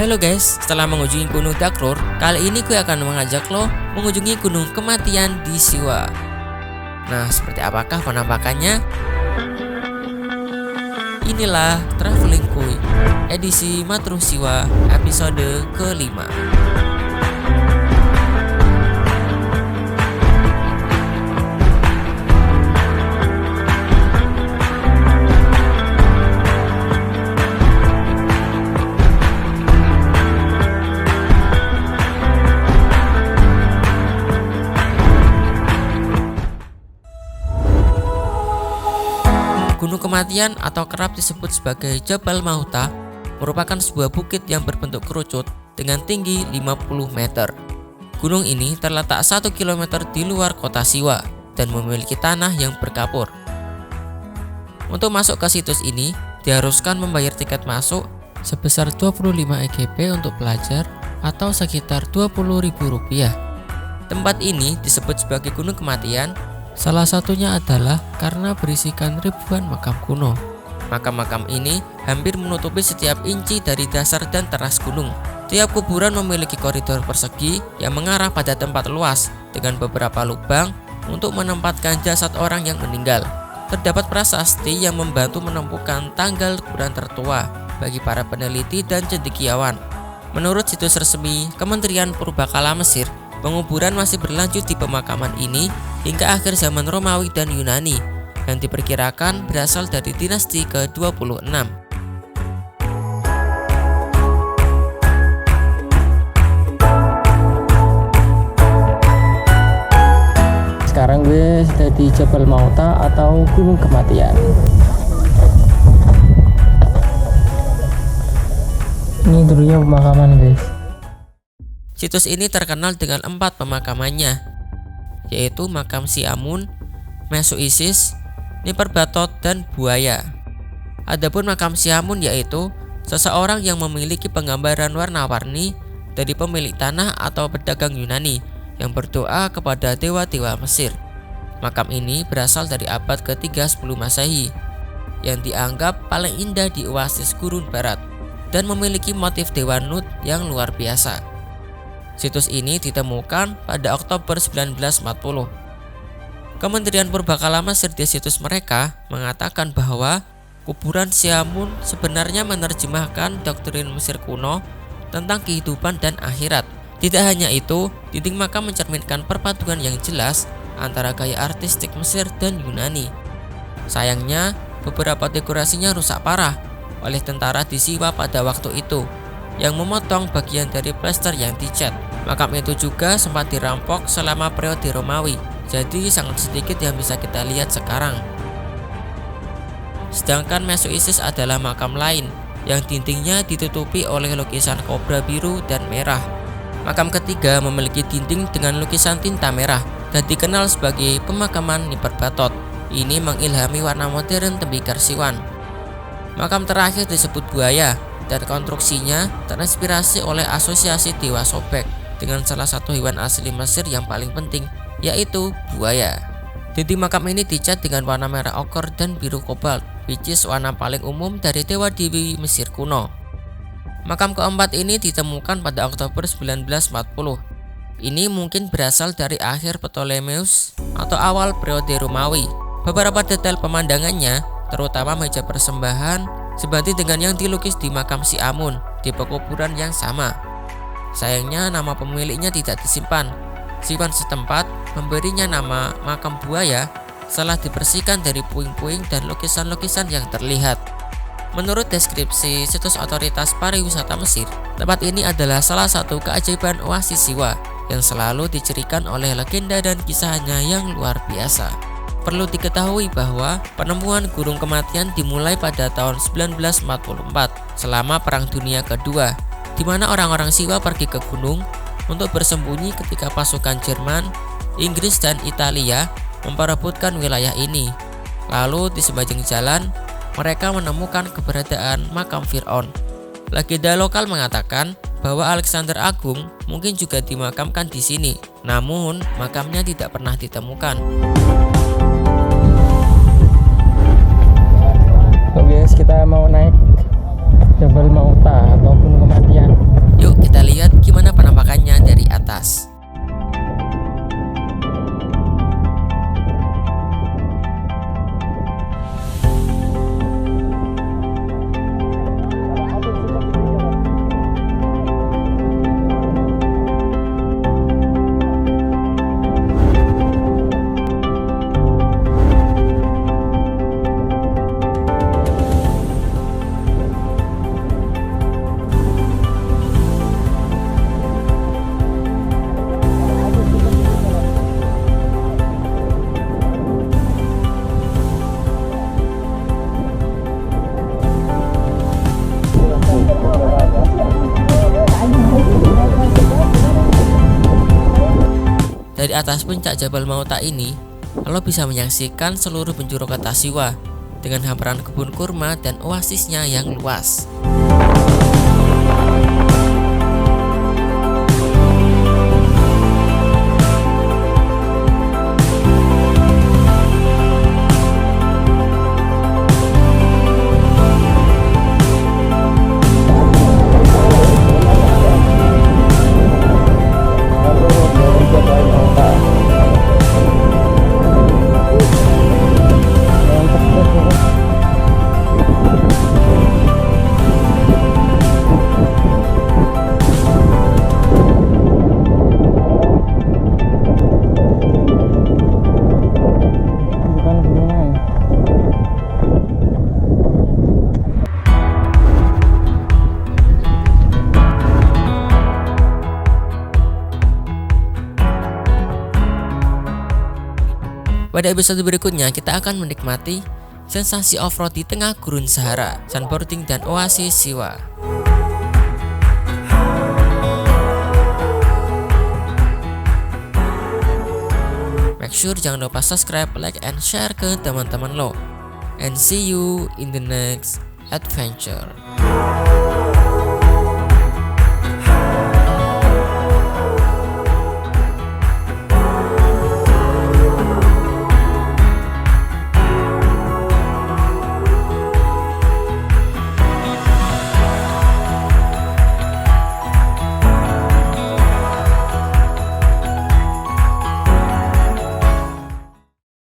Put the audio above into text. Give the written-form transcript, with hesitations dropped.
Halo guys, setelah mengunjungi Gunung Dakrur, kali ini gue akan mengajak lo mengunjungi Gunung Kematian di Siwa. Nah, seperti apakah penampakannya? Inilah Traveling Kuy, edisi Matruh Siwa, episode kelima. Gunung Kematian atau kerap disebut sebagai Jabal Mauta merupakan sebuah bukit yang berbentuk kerucut dengan tinggi 50 meter. Gunung ini terletak 1 km di luar kota Siwa dan memiliki tanah yang berkapur. Untuk masuk ke situs ini, diharuskan membayar tiket masuk sebesar 25 EGP untuk pelajar atau sekitar Rp20.000. Tempat ini disebut sebagai Gunung Kematian. Salah satunya adalah karena berisikan ribuan makam kuno. Makam-makam ini hampir menutupi setiap inci dari dasar dan teras gunung. Tiap kuburan memiliki koridor persegi yang mengarah pada tempat luas dengan beberapa lubang untuk menempatkan jasad orang yang meninggal. Terdapat prasasti yang membantu menemukan tanggal kuburan tertua bagi para peneliti dan cendekiawan. Menurut situs resmi Kementerian Purbakala Mesir, penguburan masih berlanjut di pemakaman ini hingga akhir zaman Romawi dan Yunani yang diperkirakan berasal dari dinasti ke-26. Sekarang gue sudah di Jabal Mauta atau Gunung Kematian. Ini dulunya pemakaman, guys. Situs ini terkenal dengan 4 pemakamannya, yaitu makam Si Amun, Mesu Isis, Niperbatot, dan Buaya. Adapun makam Si Amun yaitu seseorang yang memiliki penggambaran warna-warni dari pemilik tanah atau pedagang Yunani yang berdoa kepada dewa-dewa Mesir. Makam ini berasal dari abad ke-3 sebelum Masehi yang dianggap paling indah di oasis gurun barat dan memiliki motif dewa Nut yang luar biasa. Situs ini ditemukan pada Oktober 1940. Kementerian Purbakala Mesir di situs mereka mengatakan bahwa kuburan Si Amun sebenarnya menerjemahkan doktrin Mesir kuno tentang kehidupan dan akhirat. Tidak hanya itu, dinding makam mencerminkan perpaduan yang jelas antara gaya artistik Mesir dan Yunani. Sayangnya, beberapa dekorasinya rusak parah oleh tentara di Siwa pada waktu itu yang memotong bagian dari plester yang dicat. Makam itu juga sempat dirampok selama periode Romawi, jadi sangat sedikit yang bisa kita lihat sekarang. Sedangkan Mesu Isis adalah makam lain yang dindingnya ditutupi oleh lukisan kobra biru dan merah. Makam ketiga memiliki dinding dengan lukisan tinta merah dan dikenal sebagai pemakaman Niperbatot. Ini mengilhami warna modern tembikar Siwan. Makam terakhir disebut Buaya dan konstruksinya terinspirasi oleh asosiasi dewa Sobek dengan salah satu hewan asli Mesir yang paling penting, yaitu buaya. Dinding makam ini dicat dengan warna merah okor dan biru kobalt, which is warna paling umum dari dewa dewi Mesir kuno. Makam keempat ini ditemukan pada Oktober 1940. Ini mungkin berasal dari akhir Ptolemeus atau awal periode Romawi. Beberapa detail pemandangannya, terutama meja persembahan, sebanding dengan yang dilukis di makam Si Amun di pekuburan yang sama. Sayangnya nama pemiliknya tidak disimpan. Siwan setempat memberinya nama makam buaya setelah dibersihkan dari puing-puing dan lukisan-lukisan yang terlihat. Menurut deskripsi situs otoritas pariwisata Mesir, tempat ini adalah salah satu keajaiban oasis Siwa yang selalu dicirikan oleh legenda dan kisahnya yang luar biasa. Perlu diketahui bahwa penemuan Gunung Kematian dimulai pada tahun 1944 selama Perang Dunia Kedua, di mana orang-orang Siwa pergi ke gunung untuk bersembunyi ketika pasukan Jerman, Inggris, dan Italia memperebutkan wilayah ini. Lalu di sepanjang jalan, mereka menemukan keberadaan makam Fir'aun. Legenda lokal mengatakan bahwa Alexander Agung mungkin juga dimakamkan di sini, namun makamnya tidak pernah ditemukan. Guys, kita mau naik Jabal Mauta atau Gunung Kematian. Dari atas puncak Jabal Mauta ini, lo bisa menyaksikan seluruh penjuru kota Siwa dengan hamparan kebun kurma dan oasisnya yang luas. Pada episode berikutnya kita akan menikmati sensasi off-road di tengah gurun Sahara, sunboarding dan oasis Siwa. Make sure jangan lupa subscribe, like, and share ke teman-teman lo. And see you in the next adventure.